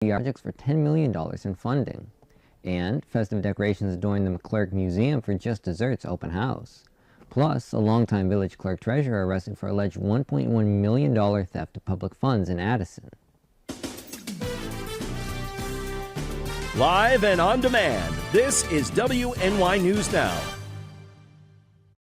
projects for $10 million in funding. And festive decorations adorn the Clerk Museum for Just Desserts open house. Plus, a longtime village clerk-treasurer arrested for alleged $1.1 million theft of public funds in Addison. Live and on demand, this is WNY News Now.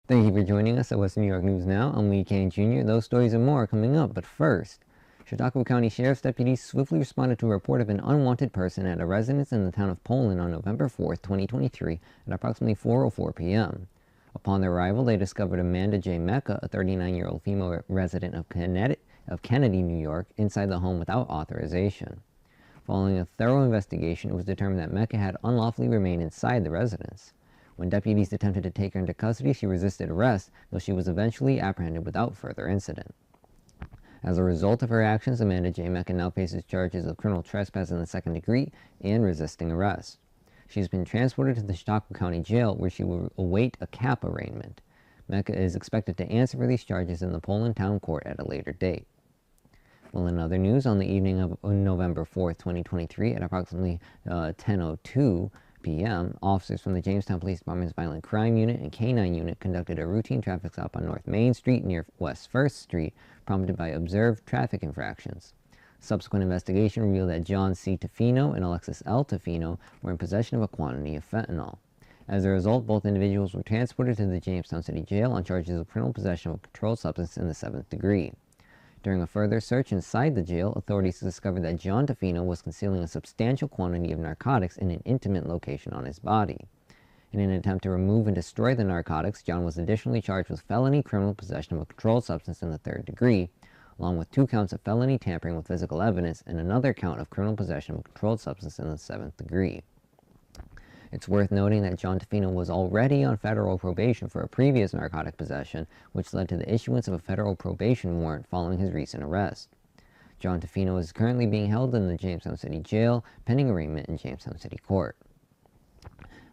Thank you for joining us at Western New York News Now. I'm Lee Kane Jr. Those stories and more are coming up, but first, Chautauqua County Sheriff's deputies swiftly responded to a report of an unwanted person at a residence in the town of Poland on November 4, 2023 at approximately 4:04 p.m. Upon their arrival, they discovered Amanda J. Mecca, a 39-year-old female resident of Kennedy, New York, inside the home without authorization. Following a thorough investigation, it was determined that Mecca had unlawfully remained inside the residence. When deputies attempted to take her into custody, she resisted arrest, though she was eventually apprehended without further incident. As a result of her actions, Amanda J. Mecca now faces charges of criminal trespass in the second degree and resisting arrest. She has been transported to the Chautauqua County Jail, where she will await a CAP arraignment. Mecca is expected to answer for these charges in the Poland Town Court at a later date. Well, in other news, on the evening of November 4, 2023, at approximately 10:02 p.m., officers from the Jamestown Police Department's Violent Crime Unit and K-9 Unit conducted a routine traffic stop on North Main Street near West 1st Street, prompted by observed traffic infractions. Subsequent investigation revealed that John C. Tofino and Alexis L. Tofino were in possession of a quantity of fentanyl. As a result, both individuals were transported to the Jamestown City Jail on charges of criminal possession of a controlled substance in the 7th degree. During a further search inside the jail, authorities discovered that John Tofino was concealing a substantial quantity of narcotics in an intimate location on his body. In an attempt to remove and destroy the narcotics, John was additionally charged with felony criminal possession of a controlled substance in the 3rd degree, along with 2 counts of felony tampering with physical evidence and another count of criminal possession of a controlled substance in the 7th degree. It's worth noting that John Tofino was already on federal probation for a previous narcotic possession, which led to the issuance of a federal probation warrant following his recent arrest. John Tofino is currently being held in the Jamestown City Jail, pending arraignment in Jamestown City Court.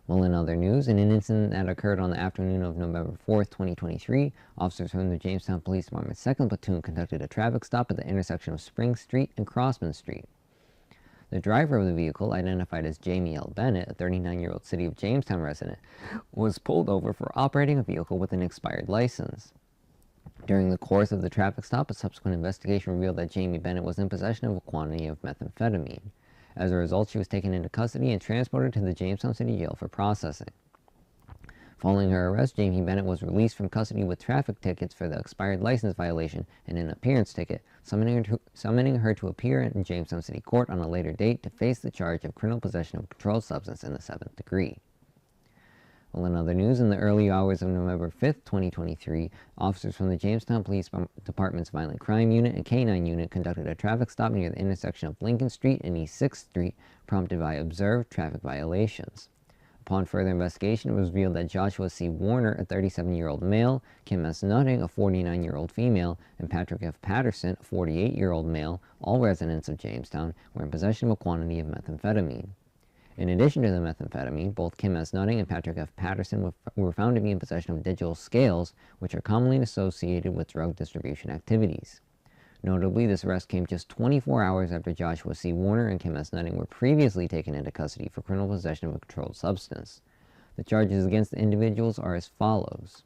Well, in other news, in an incident that occurred on the afternoon of November 4th, 2023, officers from the Jamestown Police Department's 2nd Platoon conducted a traffic stop at the intersection of Spring Street and Crossman Street. The driver of the vehicle, identified as Jamie L. Bennett, a 39-year-old City of Jamestown resident, was pulled over for operating a vehicle with an expired license. During the course of the traffic stop, a subsequent investigation revealed that Jamie Bennett was in possession of a quantity of methamphetamine. As a result, she was taken into custody and transported to the Jamestown City Jail for processing. Following her arrest, Jamie Bennett was released from custody with traffic tickets for the expired license violation and an appearance ticket, summoning her to appear in Jamestown City Court on a later date to face the charge of criminal possession of a controlled substance in the 7th degree. Well, in other news, in the early hours of November 5th, 2023, officers from the Jamestown Police Department's Violent Crime Unit and K-9 Unit conducted a traffic stop near the intersection of Lincoln Street and East 6th Street, prompted by observed traffic violations. Upon further investigation, it was revealed that Joshua C. Warner, a 37-year-old male, Kim S. Nutting, a 49-year-old female, and Patrick F. Patterson, a 48-year-old male, all residents of Jamestown, were in possession of a quantity of methamphetamine. In addition to the methamphetamine, both Kim S. Nutting and Patrick F. Patterson were found to be in possession of digital scales, which are commonly associated with drug distribution activities. Notably, this arrest came just 24 hours after Joshua C. Warner and Kim S. Nutting were previously taken into custody for criminal possession of a controlled substance. The charges against the individuals are as follows.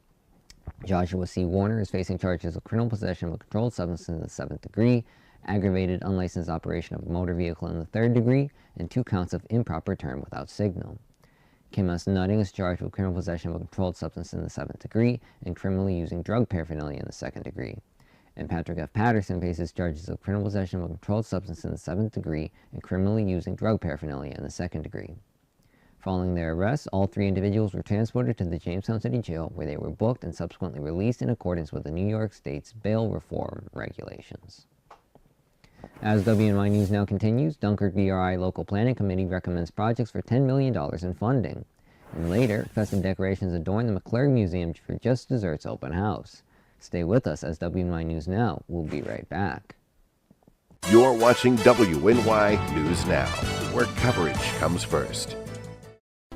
Joshua C. Warner is facing charges of criminal possession of a controlled substance in the 7th degree, aggravated unlicensed operation of a motor vehicle in the 3rd degree, and 2 counts of improper turn without signal. Kim S. Nutting is charged with criminal possession of a controlled substance in the 7th degree and criminally using drug paraphernalia in the 2nd degree. And Patrick F. Patterson faces charges of criminal possession of a controlled substance in the 7th degree and criminally using drug paraphernalia in the 2nd degree. Following their arrests, all 3 individuals were transported to the Jamestown City Jail, where they were booked and subsequently released in accordance with the New York State's bail reform regulations. As WNY News Now continues, Dunkirk BRI Local Planning Committee recommends projects for $10 million in funding. And later, festive decorations adorn the Clerk Museum for Just Desserts open house. Stay with us as WNY News Now. We'll be right back. You're watching WNY News Now, where coverage comes first.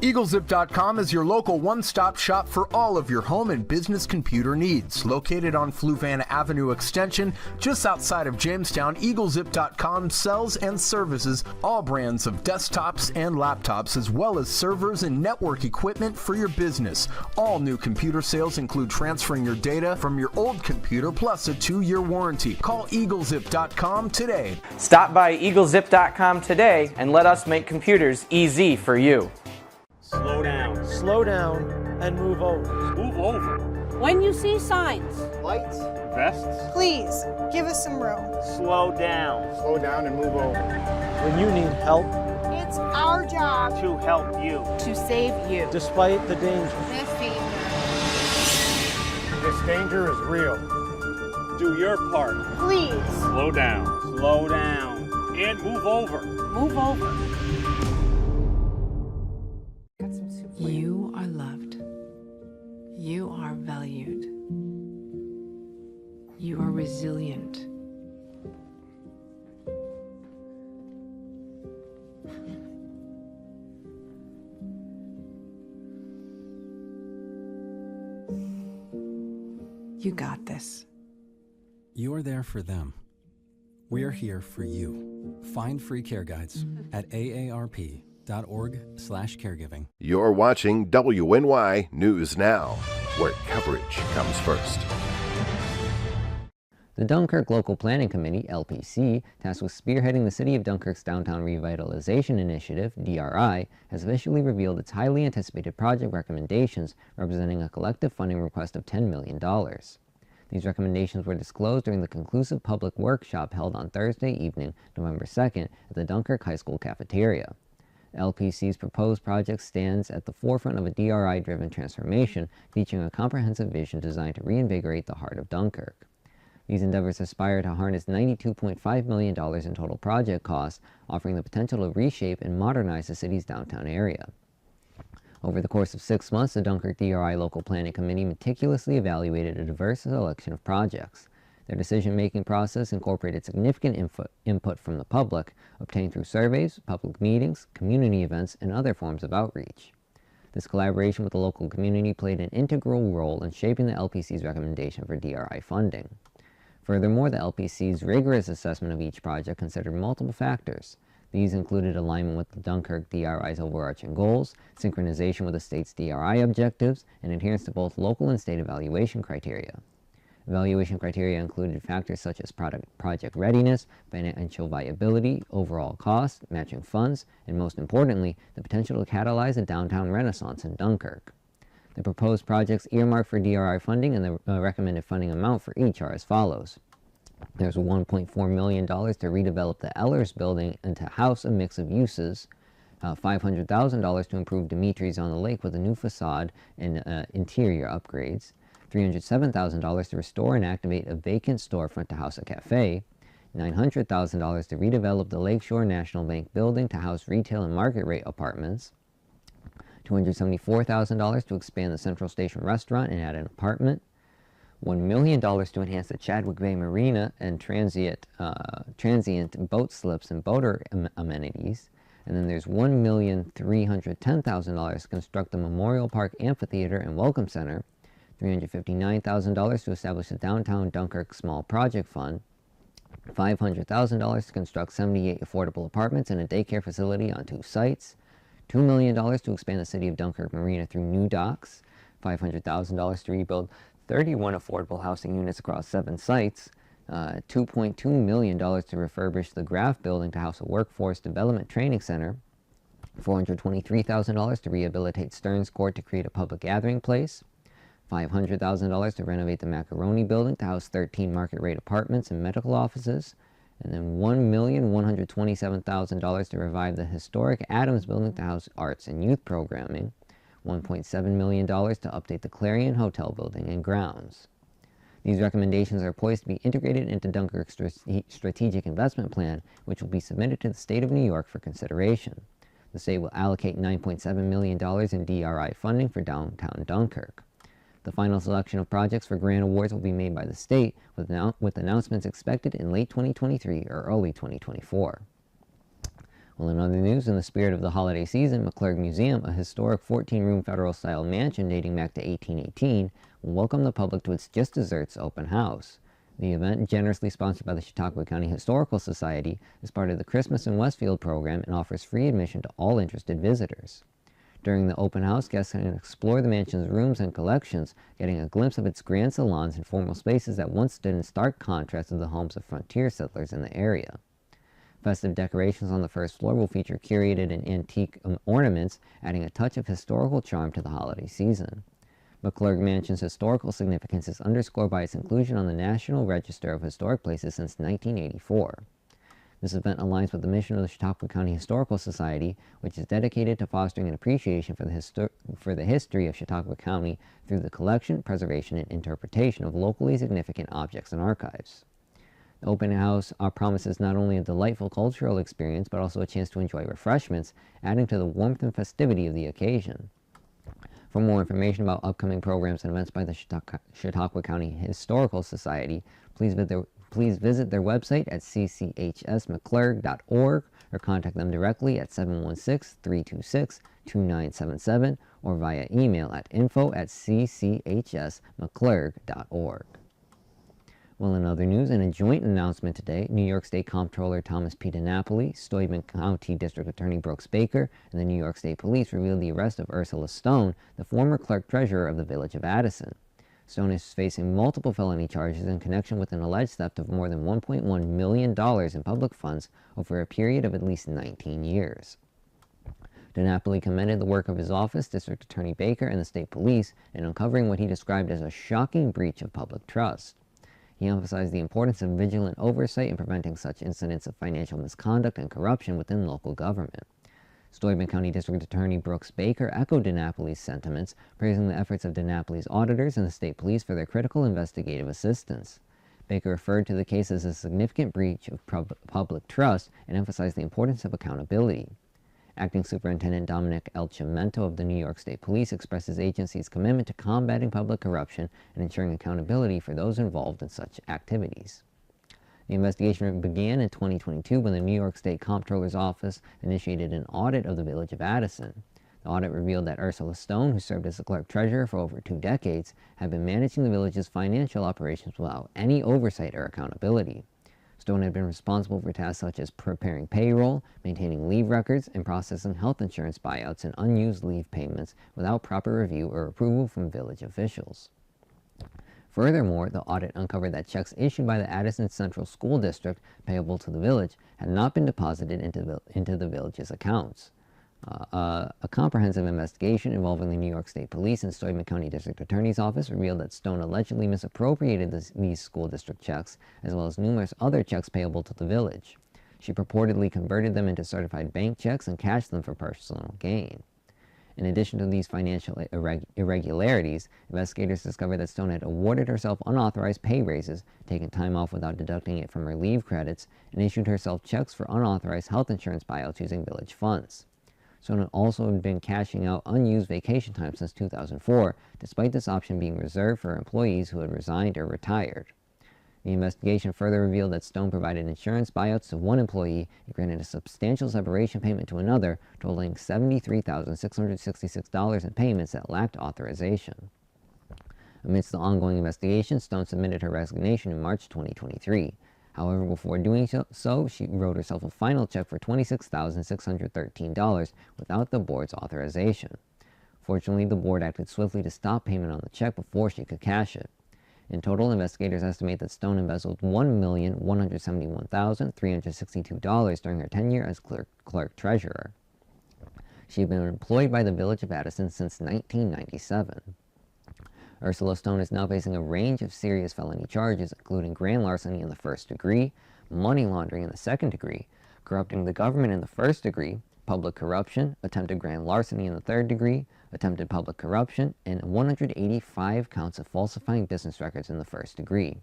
EagleZip.com is your local one-stop shop for all of your home and business computer needs. Located on Fluvan Avenue Extension, just outside of Jamestown, EagleZip.com sells and services all brands of desktops and laptops, as well as servers and network equipment for your business. All new computer sales include transferring your data from your old computer plus a 2-year warranty. Call EagleZip.com today. Stop by EagleZip.com today and let us make computers easy for you. Slow down and move over. Move over. When you see signs, Lights, Vests. Please, give us some room. slow down. Slow down and move over. When you need help, It's our job to help you. to save you. Despite the danger. this danger. This danger is real. Do your part. Please. Slow down. Slow down. And move over. Move over. You are loved. You are valued. You are resilient. You got this. You're there for them. We're here for you. Find free care guides at aarp.org/caregiving. You're watching WNY News Now, where coverage comes first. The Dunkirk Local Planning Committee, LPC, tasked with spearheading the City of Dunkirk's Downtown Revitalization Initiative, DRI, has officially revealed its highly anticipated project recommendations, representing a collective funding request of $10 million. These recommendations were disclosed during the conclusive public workshop held on Thursday evening, November 2nd, at the Dunkirk High School cafeteria. LPC's proposed project stands at the forefront of a DRI-driven transformation, featuring a comprehensive vision designed to reinvigorate the heart of Dunkirk. These endeavors aspire to harness $92.5 million in total project costs, offering the potential to reshape and modernize the city's downtown area. Over the course of 6 months, the Dunkirk DRI Local Planning Committee meticulously evaluated a diverse selection of projects. Their decision-making process incorporated significant input from the public, obtained through surveys, public meetings, community events, and other forms of outreach. This collaboration with the local community played an integral role in shaping the LPC's recommendation for DRI funding. Furthermore, the LPC's rigorous assessment of each project considered multiple factors. These included alignment with the Dunkirk DRI's overarching goals, synchronization with the state's DRI objectives, and adherence to both local and state evaluation criteria. Evaluation criteria included factors such as project readiness, financial viability, overall cost, matching funds, and most importantly, the potential to catalyze a downtown renaissance in Dunkirk. The proposed projects earmarked for DRI funding and the recommended funding amount for each are as follows. There's $1.4 million to redevelop the Ehlers building and to house a mix of uses, $500,000 to improve Dimitri's on the Lake with a new facade and interior upgrades, $307,000 to restore and activate a vacant storefront to house a cafe, $900,000 to redevelop the Lakeshore National Bank building to house retail and market rate apartments, $274,000 to expand the Central Station restaurant and add an apartment, $1 million to enhance the Chadwick Bay Marina and transient boat slips and boater amenities, and then there's $1,310,000 to construct the Memorial Park Amphitheater and Welcome Center, $359,000 to establish the Downtown Dunkirk Small Project Fund, $500,000 to construct 78 affordable apartments and a daycare facility on 2 sites, $2 million to expand the City of Dunkirk Marina through new docks, $500,000 to rebuild 31 affordable housing units across 7 sites, $2.2 million to refurbish the Graf building to house a workforce development training center, $423,000 to rehabilitate Stearns Court to create a public gathering place, $500,000 to renovate the Macaroni building to house 13 market rate apartments and medical offices, and then $1,127,000 to revive the historic Adams building to house arts and youth programming, $1.7 million to update the Clarion Hotel building and grounds. These recommendations are poised to be integrated into Dunkirk's strategic investment plan, which will be submitted to the state of New York for consideration. The state will allocate $9.7 million in DRI funding for downtown Dunkirk. The final selection of projects for grant awards will be made by the state, with announcements expected in late 2023 or early 2024. Well, in other news, in the spirit of the holiday season, McClurg Museum, a historic 14-room federal-style mansion dating back to 1818, will welcome the public to its Just Desserts open house. The event, generously sponsored by the Chautauqua County Historical Society, is part of the Christmas in Westfield program and offers free admission to all interested visitors. During the open house, guests can explore the mansion's rooms and collections, getting a glimpse of its grand salons and formal spaces that once stood in stark contrast to the homes of frontier settlers in the area. Festive decorations on the first floor will feature curated and antique ornaments, adding a touch of historical charm to the holiday season. McClurg Mansion's historical significance is underscored by its inclusion on the National Register of Historic Places since 1984. This event aligns with the mission of the Chautauqua County Historical Society, which is dedicated to fostering an appreciation for the history of Chautauqua County through the collection, preservation, and interpretation of locally significant objects and archives. The open house promises not only a delightful cultural experience, but also a chance to enjoy refreshments, adding to the warmth and festivity of the occasion. For more information about upcoming programs and events by the Chautauqua County Historical Society, please visit their website at cchsmcclurg.org or contact them directly at 716-326-2977 or via email at info@cchsmcclurg.org. Well, in other news, in a joint announcement today, New York State Comptroller Thomas P. DiNapoli, Steuben County District Attorney Brooks Baker, and the New York State Police revealed the arrest of Ursula Stone, the former clerk-treasurer of the Village of Addison. Stone is facing multiple felony charges in connection with an alleged theft of more than $1.1 million in public funds over a period of at least 19 years. DiNapoli commended the work of his office, District Attorney Baker, and the state police in uncovering what he described as a shocking breach of public trust. He emphasized the importance of vigilant oversight in preventing such incidents of financial misconduct and corruption within local government. Steuben County District Attorney Brooks Baker echoed DiNapoli's sentiments, praising the efforts of DiNapoli's auditors and the state police for their critical investigative assistance. Baker referred to the case as a significant breach of public trust and emphasized the importance of accountability. Acting Superintendent Dominic L. Cimento of the New York State Police expressed his agency's commitment to combating public corruption and ensuring accountability for those involved in such activities. The investigation began in 2022 when the New York State Comptroller's Office initiated an audit of the Village of Addison. The audit revealed that Ursula Stone, who served as the clerk-treasurer for over 2 decades, had been managing the village's financial operations without any oversight or accountability. Stone had been responsible for tasks such as preparing payroll, maintaining leave records, and processing health insurance buyouts and unused leave payments without proper review or approval from village officials. Furthermore, the audit uncovered that checks issued by the Addison Central School District payable to the village had not been deposited into the village's accounts. A comprehensive investigation involving the New York State Police and Steuben County District Attorney's Office revealed that Stone allegedly misappropriated these school district checks, as well as numerous other checks payable to the village. She purportedly converted them into certified bank checks and cashed them for personal gain. In addition to these financial irregularities, investigators discovered that Stone had awarded herself unauthorized pay raises, taken time off without deducting it from her leave credits, and issued herself checks for unauthorized health insurance buyouts using village funds. Stone had also been cashing out unused vacation time since 2004, despite this option being reserved for employees who had resigned or retired. The investigation further revealed that Stone provided insurance buyouts to one employee and granted a substantial separation payment to another, totaling $73,666 in payments that lacked authorization. Amidst the ongoing investigation, Stone submitted her resignation in March 2023. However, before doing so, she wrote herself a final check for $26,613 without the board's authorization. Fortunately, the board acted swiftly to stop payment on the check before she could cash it. In total, investigators estimate that Stone embezzled $1,171,362 during her tenure as clerk-treasurer. She had been employed by the Village of Addison since 1997. Ursula Stone is now facing a range of serious felony charges, including grand larceny in the first degree, money laundering in the second degree, corrupting the government in the first degree, public corruption, attempted grand larceny in the third degree, attempted public corruption, and 185 counts of falsifying business records in the first degree.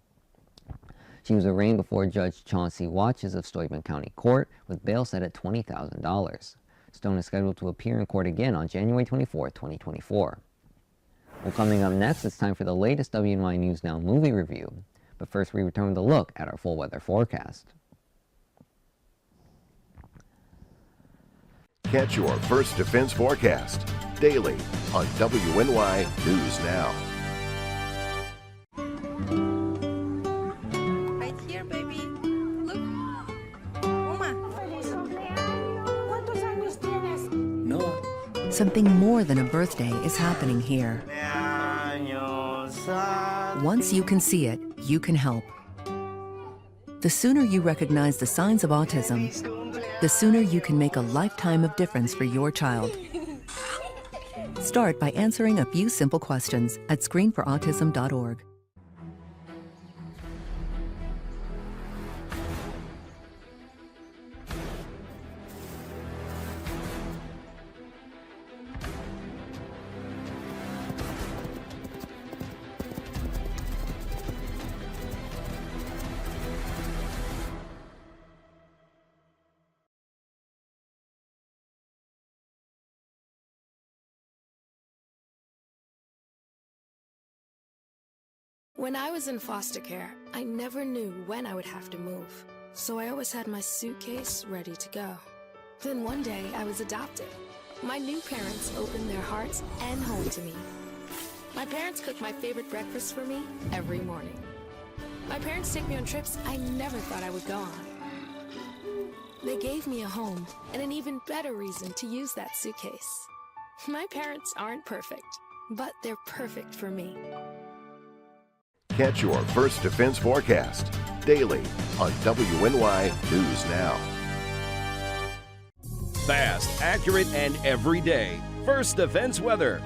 She was arraigned before Judge Chauncey Watches of Steuben County Court, with bail set at $20,000. Stone is scheduled to appear in court again on January 24, 2024. Well, coming up next, it's time for the latest WNY News Now movie review. But first, we return with a look at our full weather forecast. Catch your first defense forecast daily on WNY News Now. Right here, baby. Look. Uma. ¿Cuántos años tienes? Something more than a birthday is happening here. Once you can see it, you can help. The sooner you recognize the signs of autism, the sooner you can make a lifetime of difference for your child. Start by answering a few simple questions at screenforautism.org. When I was in foster care, I never knew when I would have to move, so I always had my suitcase ready to go. Then one day, I was adopted. My new parents opened their hearts and home to me. My parents cook my favorite breakfast for me every morning. My parents take me on trips I never thought I would go on. They gave me a home and an even better reason to use that suitcase. My parents aren't perfect, but they're perfect for me. Catch your first defense forecast daily on WNY News Now. Fast, accurate, and everyday. First Defense Weather.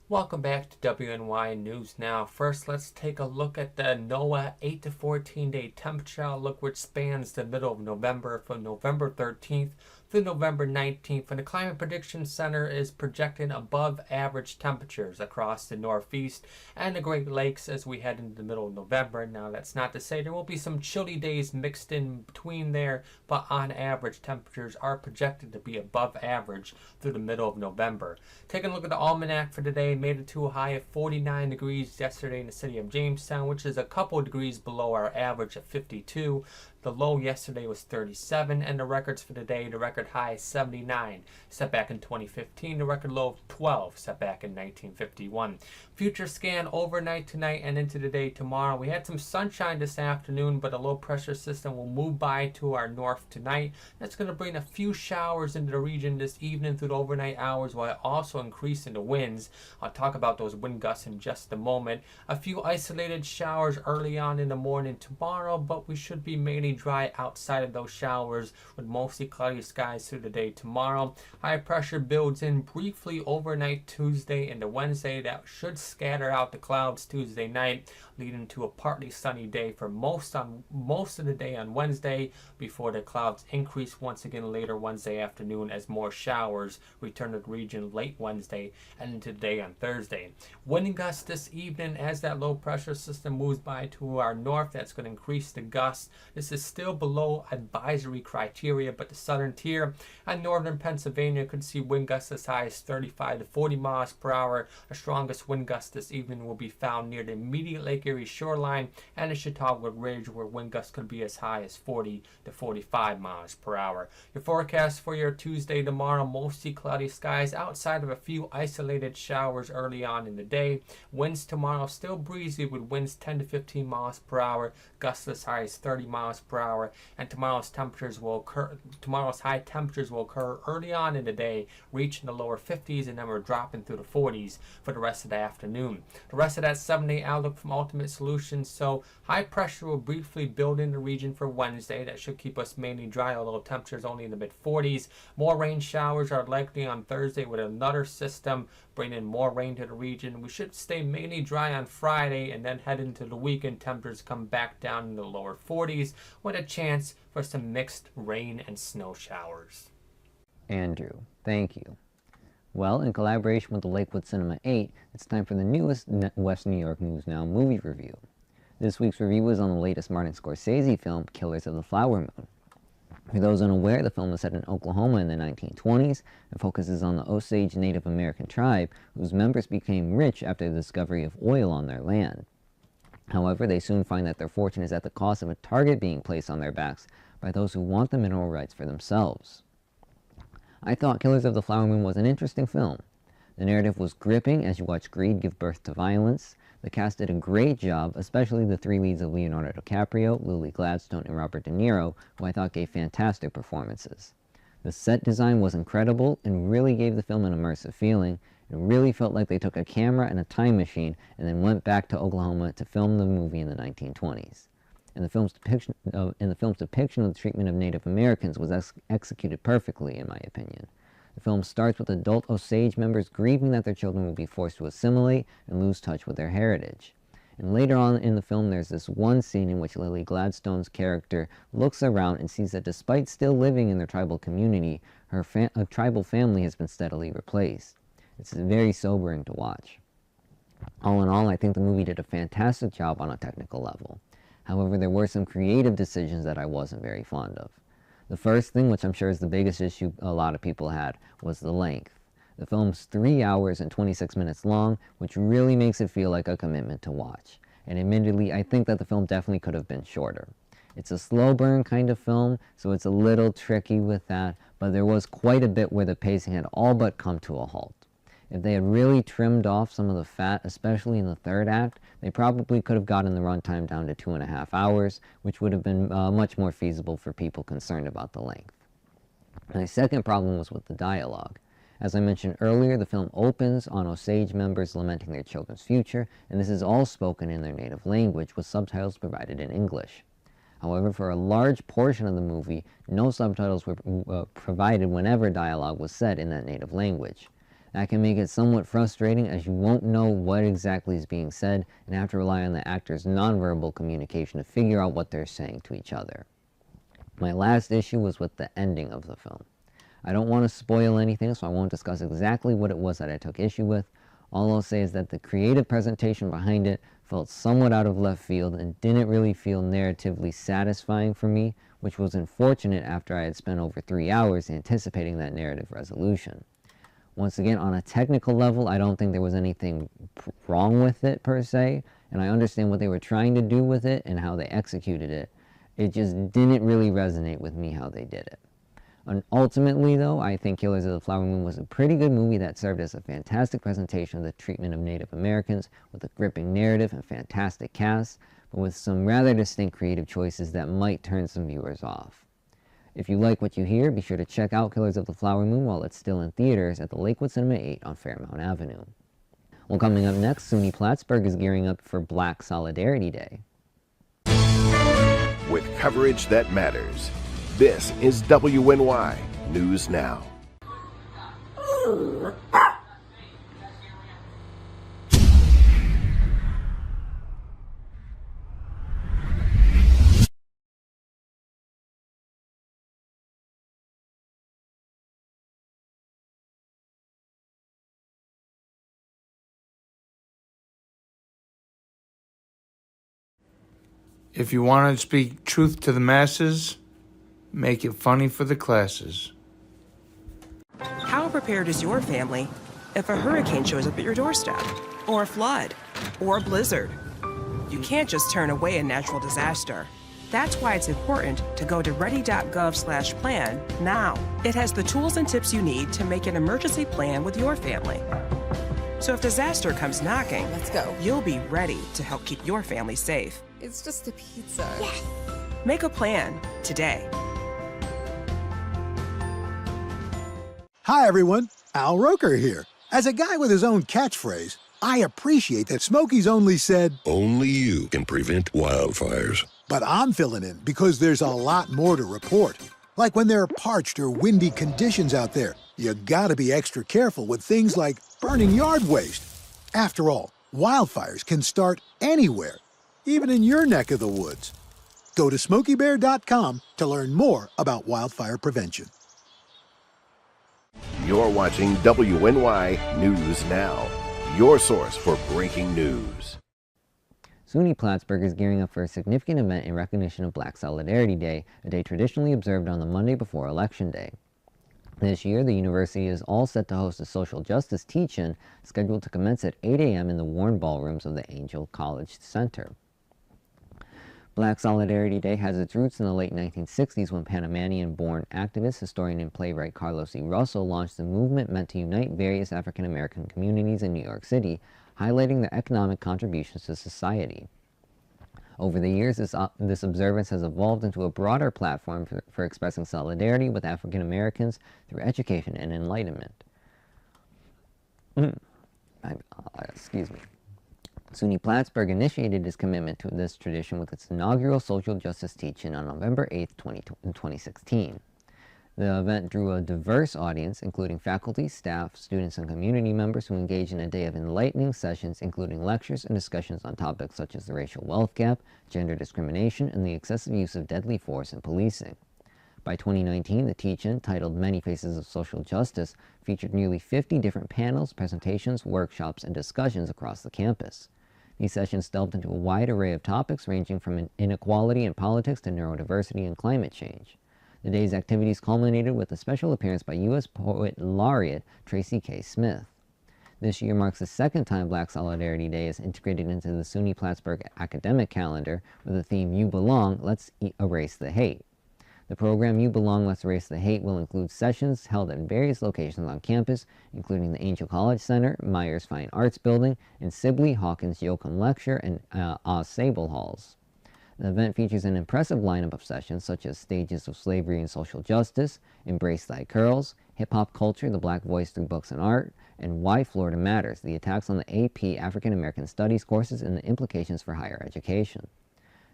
Welcome back to WNY News Now. First, let's take a look at the NOAA 8 to 14 day temperature outlook, which spans the middle of November from November 13th through November 19th. And the Climate Prediction Center is projecting above average temperatures across the Northeast and the Great Lakes as we head into the middle of November. Now, that's not to say there will be some chilly days mixed in between there, but on average, temperatures are projected to be above average through the middle of November. Taking a look at the almanac for today, made it to a high of 49 degrees yesterday in the city of Jamestown, which is a couple degrees below our average of 52. The low yesterday was 37, and the records for today, the record high is 79, set back in 2015. The record low of 12, set back in 1951. Future scan overnight tonight and into the day tomorrow. We had some sunshine this afternoon, but a low pressure system will move by to our north tonight. That's going to bring a few showers into the region this evening through the overnight hours, while also increasing the winds. I'll talk about those wind gusts in just a moment. A few isolated showers early on in the morning tomorrow, but we should be mainly dry outside of those showers with mostly cloudy skies through the day tomorrow. High pressure builds in briefly overnight Tuesday into Wednesday. That should scatter out the clouds Tuesday night, leading to a partly sunny day for most of the day on Wednesday before the clouds increase once again later Wednesday afternoon as more showers return to the region late Wednesday and into the day on Thursday. Wind gusts this evening as that low pressure system moves by to our north. That's going to increase the gusts. This is still below advisory criteria, but the southern tier and northern Pennsylvania could see wind gusts as high as 35 to 40 miles per hour. The strongest wind gusts this evening will be found near the immediate Lake Erie shoreline and the Chautauqua Ridge, where wind gusts could be as high as 40 to 45 miles per hour. Your forecast for your Tuesday tomorrow, mostly cloudy skies outside of a few isolated showers early on in the day. Winds tomorrow still breezy with winds 10 to 15 miles per hour, gusts as high as 30 miles per hour, and tomorrow's high temperatures will occur early on in the day, reaching the lower 50s, and then we're dropping through the 40s for the rest of the afternoon. The rest of that 7-day outlook from Ultimate Solutions. So high pressure will briefly build in the region for Wednesday. That should keep us mainly dry, although temperatures only in the mid 40s. More rain showers are likely on Thursday with another system bringing more rain to the region. We should stay mainly dry on Friday and then head into the weekend. Temperatures come back down in the lower 40s with a chance for some mixed rain and snow showers. Andrew, thank you. Well, in collaboration with the Lakewood Cinema 8, it's time for the newest West New York News Now movie review. This week's review is on the latest Martin Scorsese film, Killers of the Flower Moon. For those unaware, the film is set in Oklahoma in the 1920s and focuses on the Osage Native American tribe, whose members became rich after the discovery of oil on their land. However, they soon find that their fortune is at the cost of a target being placed on their backs by those who want the mineral rights for themselves. I thought Killers of the Flower Moon was an interesting film. The narrative was gripping as you watch greed give birth to violence. The cast did a great job, especially the three leads of Leonardo DiCaprio, Lily Gladstone, and Robert De Niro, who I thought gave fantastic performances. The set design was incredible and really gave the film an immersive feeling. It really felt like they took a camera and a time machine and then went back to Oklahoma to film the movie in the 1920s. And the film's depiction of the treatment of Native Americans was executed perfectly, in my opinion. The film starts with adult Osage members grieving that their children will be forced to assimilate and lose touch with their heritage. And later on in the film, there's this one scene in which Lily Gladstone's character looks around and sees that despite still living in their tribal community, her tribal family has been steadily replaced. It's very sobering to watch. All in all, I think the movie did a fantastic job on a technical level. However, there were some creative decisions that I wasn't very fond of. The first thing, which I'm sure is the biggest issue a lot of people had, was the length. The film's 3 hours and 26 minutes long, which really makes it feel like a commitment to watch. And admittedly, I think that the film definitely could have been shorter. It's a slow burn kind of film, so it's a little tricky with that, but there was quite a bit where the pacing had all but come to a halt. If they had really trimmed off some of the fat, especially in the third act, they probably could have gotten the runtime down to 2.5 hours, which would have been much more feasible for people concerned about the length. My second problem was with the dialogue. As I mentioned earlier, the film opens on Osage members lamenting their children's future, and this is all spoken in their native language with subtitles provided in English. However, for a large portion of the movie, no subtitles were provided whenever dialogue was said in that native language. That can make it somewhat frustrating as you won't know what exactly is being said and have to rely on the actors' nonverbal communication to figure out what they're saying to each other. My last issue was with the ending of the film. I don't want to spoil anything, so I won't discuss exactly what it was that I took issue with. All I'll say is that the creative presentation behind it felt somewhat out of left field and didn't really feel narratively satisfying for me, which was unfortunate after I had spent over 3 hours anticipating that narrative resolution. Once again, on a technical level, I don't think there was anything wrong with it per se, and I understand what they were trying to do with it and how they executed it. It just didn't really resonate with me how they did it. And ultimately, though, I think Killers of the Flower Moon was a pretty good movie that served as a fantastic presentation of the treatment of Native Americans with a gripping narrative and fantastic cast, but with some rather distinct creative choices that might turn some viewers off. If you like what you hear, be sure to check out Killers of the Flower Moon while it's still in theaters at the Lakewood Cinema 8 on Fairmount Avenue. Well, coming up next, SUNY Plattsburgh is gearing up for Black Solidarity Day. With coverage that matters, this is WNY News Now. If you want to speak truth to the masses, make it funny for the classes. How prepared is your family if a hurricane shows up at your doorstep, or a flood, or a blizzard? You can't just turn away a natural disaster. That's why it's important to go to ready.gov/plan now. It has the tools and tips you need to make an emergency plan with your family. So if disaster comes knocking, Let's go. You'll be ready to help keep your family safe. It's just a pizza. Yes. Make a plan today. Hi, everyone. Al Roker here. As a guy with his own catchphrase, I appreciate that Smokey's only said, "Only you can prevent wildfires." But I'm filling in because there's a lot more to report. Like when there are parched or windy conditions out there, you gotta be extra careful with things like burning yard waste. After all, wildfires can start anywhere, even in your neck of the woods. Go to SmokeyBear.com to learn more about wildfire prevention. You're watching WNY News Now, your source for breaking news. SUNY Plattsburgh is gearing up for a significant event in recognition of Black Solidarity Day, a day traditionally observed on the Monday before Election Day. This year, the university is all set to host a social justice teach-in scheduled to commence at 8 a.m. in the Warren Ballrooms of the Angel College Center. Black Solidarity Day has its roots in the late 1960s when Panamanian-born activist, historian, and playwright Carlos E. Russell launched a movement meant to unite various African American communities in New York City, highlighting their economic contributions to society. Over the years, this observance has evolved into a broader platform for expressing solidarity with African Americans through education and enlightenment. Excuse me. SUNY Plattsburgh initiated its commitment to this tradition with its inaugural social justice teach-in on November 8, 2016. The event drew a diverse audience, including faculty, staff, students, and community members who engaged in a day of enlightening sessions, including lectures and discussions on topics such as the racial wealth gap, gender discrimination, and the excessive use of deadly force in policing. By 2019, the teach-in, titled Many Faces of Social Justice, featured nearly 50 different panels, presentations, workshops, and discussions across the campus. These sessions delved into a wide array of topics ranging from inequality in politics to neurodiversity and climate change. The day's activities culminated with a special appearance by U.S. Poet Laureate Tracy K. Smith. This year marks the second time Black Solidarity Day is integrated into the SUNY Plattsburgh academic calendar with the theme You Belong, Let's Erase the Hate. The program You Belong, Let's Erase the Hate will include sessions held at various locations on campus, including the Angel College Center, Myers Fine Arts Building, and Sibley Hawkins Yoakum Lecture and Oz Sable Halls. The event features an impressive lineup of sessions such as Stages of Slavery and Social Justice, Embrace Thy Curls, Hip-Hop Culture, the Black Voice Through Books and Art, and Why Florida Matters, the attacks on the AP African American Studies courses and the implications for higher education.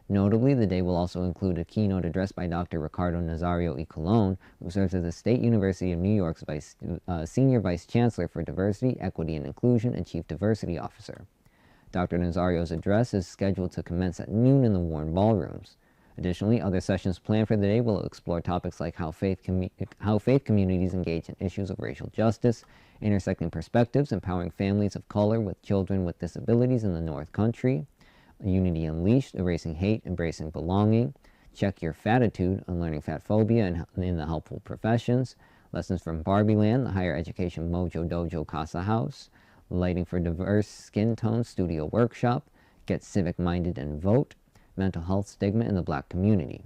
Notably, the day will also include a keynote address by Dr. Ricardo Nazario E. Colon, who serves as the State University of New York's Senior Vice Chancellor for Diversity, Equity, and Inclusion and Chief Diversity Officer. Dr. Nazario's address is scheduled to commence at noon in the Warren Ballrooms. Additionally, other sessions planned for the day will explore topics like how faith communities engage in issues of racial justice, intersecting perspectives, empowering families of color with children with disabilities in the North Country, Unity Unleashed, Erasing Hate, Embracing Belonging, Check Your Fatitude, Unlearning Fat Phobia in the Helpful Professions, Lessons from Barbie Land, the Higher Education Mojo Dojo Casa House, Lighting for Diverse Skin Tones Studio Workshop, Get Civic Minded and Vote, Mental Health Stigma in the Black Community.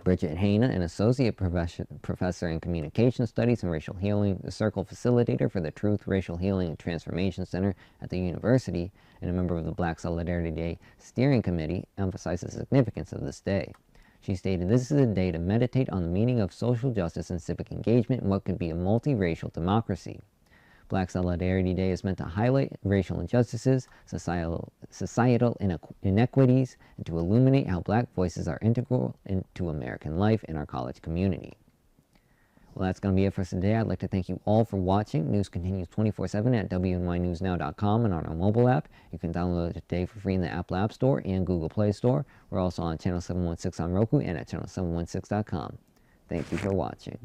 Bridget Hayna, an Associate Professor in Communication Studies and Racial Healing, the Circle Facilitator for the Truth, Racial Healing and Transformation Center at the University, and a member of the Black Solidarity Day Steering Committee, emphasized the significance of this day. She stated, "This is a day to meditate on the meaning of social justice and civic engagement in what could be a multiracial democracy. Black Solidarity Day is meant to highlight racial injustices, societal inequities, and to illuminate how Black voices are integral into American life and our college community." Well, that's going to be it for today. I'd like to thank you all for watching. News continues 24/7 at WNYNewsNow.com and on our mobile app. You can download it today for free in the Apple App Store and Google Play Store. We're also on Channel 716 on Roku and at channel716.com. Thank you for watching.